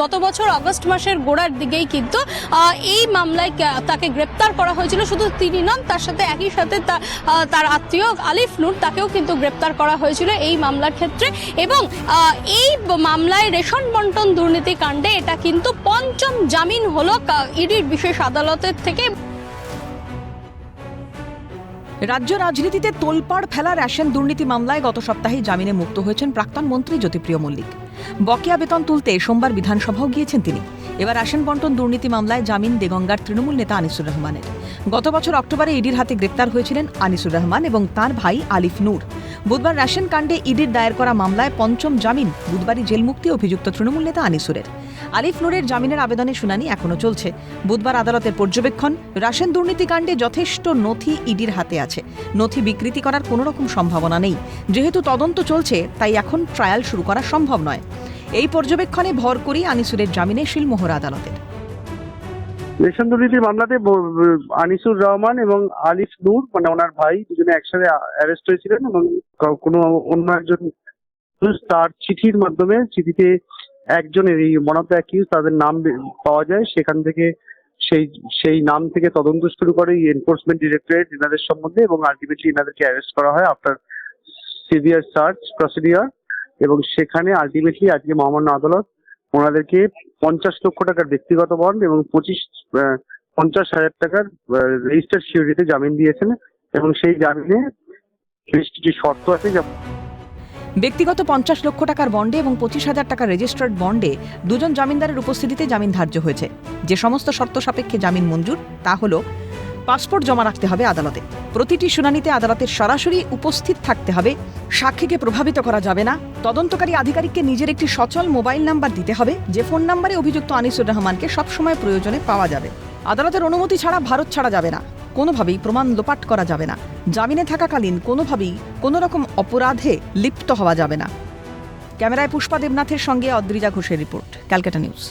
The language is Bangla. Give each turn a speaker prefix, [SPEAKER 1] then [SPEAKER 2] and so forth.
[SPEAKER 1] গত বছর আগস্ট মাসের গোড়ার দিকেই কিন্তু এই মামলায় তাকে গ্রেপ্তার করা হয়েছিল। শুধু তিনি নন, তার সাথে একই সাথে তার আত্মীয় আলিফ নূর, তাকেও কিন্তু গ্রেপ্তার করা হয়েছিল এই মামলার ক্ষেত্রে। এবং এই মামলায় রেশন বন্টন দুর্নীতি কাণ্ডে এটা কিন্তু পঞ্চম জামিন হলো ইডির বিশেষ আদালতের থেকে।
[SPEAKER 2] রাজ্য রাজনীতিতে তোলপাড় ফেলা রেশন দুর্নীতি মামলায় গত সপ্তাহে জামিনে মুক্ত হয়েছেন প্রাক্তন মন্ত্রী জ্যোতিপ্রিয় মল্লিক। বকেয়া বেতন তুলতে সোমবার বিধানসভাও গিয়েছেন তিনি। এবার রেশন বন্টন দুর্নীতি মামলায় জামিন দেগঙ্গার তৃণমূল নেতা আনিসুর রহমানের। গত বছর অক্টোবরে ইডির হাতে গ্রেপ্তার হয়েছিলেন আনিসুর রহমান এবং তাঁর ভাই আলিফ নূর। বুধবার রেশন কাণ্ডে ইডির দায়ের করা মামলায় পঞ্চম জামিন বুধবারই জেল মুক্তি অভিযুক্ত তৃণমূল নেতা আনিসুরের। আলিফ নূরের জামিনের আবেদনের শুনানি এখনো চলছে। বুধবার আদালতের পর্যবেক্ষণ, রেশন দুর্নীতি কাণ্ডে যথেষ্ট নথি ইডির হাতে আছে। নথি বিকৃতি করার কোনো রকম সম্ভাবনা নেই। যেহেতু তদন্ত চলছে, তাই এখন ট্রায়াল শুরু করা সম্ভব নয়। এই পর্যবেক্ষণে ভর করেই আনিসুরের জামিনে শিলমোহর আদালতের।
[SPEAKER 3] রেশন দুর্নীতির মামলাতে আনিসুর রহমান এবং আলিফ নূর মানে ওনার ভাই দুজনে একসাথে অ্যারেস্ট হয়েছিলেন এবং কোনো অন্য একজন তার চিঠির মাধ্যমে, চিঠিতে একজনের এই ওয়ান অফ দ্য অ্যাকিউজ তাদের নাম পাওয়া যায়। সেখান থেকে সেই নাম থেকে তদন্ত শুরু করে এনফোর্সমেন্ট ডিরেক্টরেট এনাদের সম্বন্ধে এবং আলটিমেটলি এনাদেরকে অ্যারেস্ট করা হয় আফটার সিভিয়ার সার্চ প্রসিডিওর। এবং সেখানে আলটিমেটলি আজকে মহামান্য আদালত ওনাদেরকে 50 লক্ষ টাকার ব্যক্তিগত বন্ড এবং 50,000 টাকার রেজিস্টার্ড সিকিউরিটিতে জামিন দিয়েছেন। এবং সেই জামিনে বেশ কিছু শর্ত আছে।
[SPEAKER 2] ব্যক্তিগত 50 লক্ষ টাকার বন্ডে এবং 25,000 টাকার রেজিস্টার্ড বন্ডে দুজন জামিনদারের উপস্থিতিতে জামিন ধার্য হয়েছে। যে সমস্ত শর্ত সাপেক্ষে জামিন মঞ্জুর তা হল, পাসপোর্ট জমা রাখতে হবে আদালতে, প্রতিটি শুনানিতে আদালতের সরাসরি উপস্থিত থাকতে হবে, সাক্ষীকে প্রভাবিত করা যাবে না, তদন্তকারী আধিকারিককে নিজের একটি সচল মোবাইল নাম্বার দিতে হবে, যে ফোন নাম্বারে অভিযুক্ত আনিসুর রহমানকে সবসময় প্রয়োজনে পাওয়া যাবে, আদালতের অনুমতি ছাড়া ভারত ছাড়া যাবে না, কোনোভাবেই প্রমাণ লোপাট করা যাবে না, জামিনে থাকাকালীন কোনোভাবেই কোনো রকম অপরাধে লিপ্ত হওয়া যাবে না। ক্যামেরায় পুষ্পা দেবনাথের সঙ্গে অদ্রিজা ঘোষের রিপোর্ট, ক্যালকাটা নিউজ।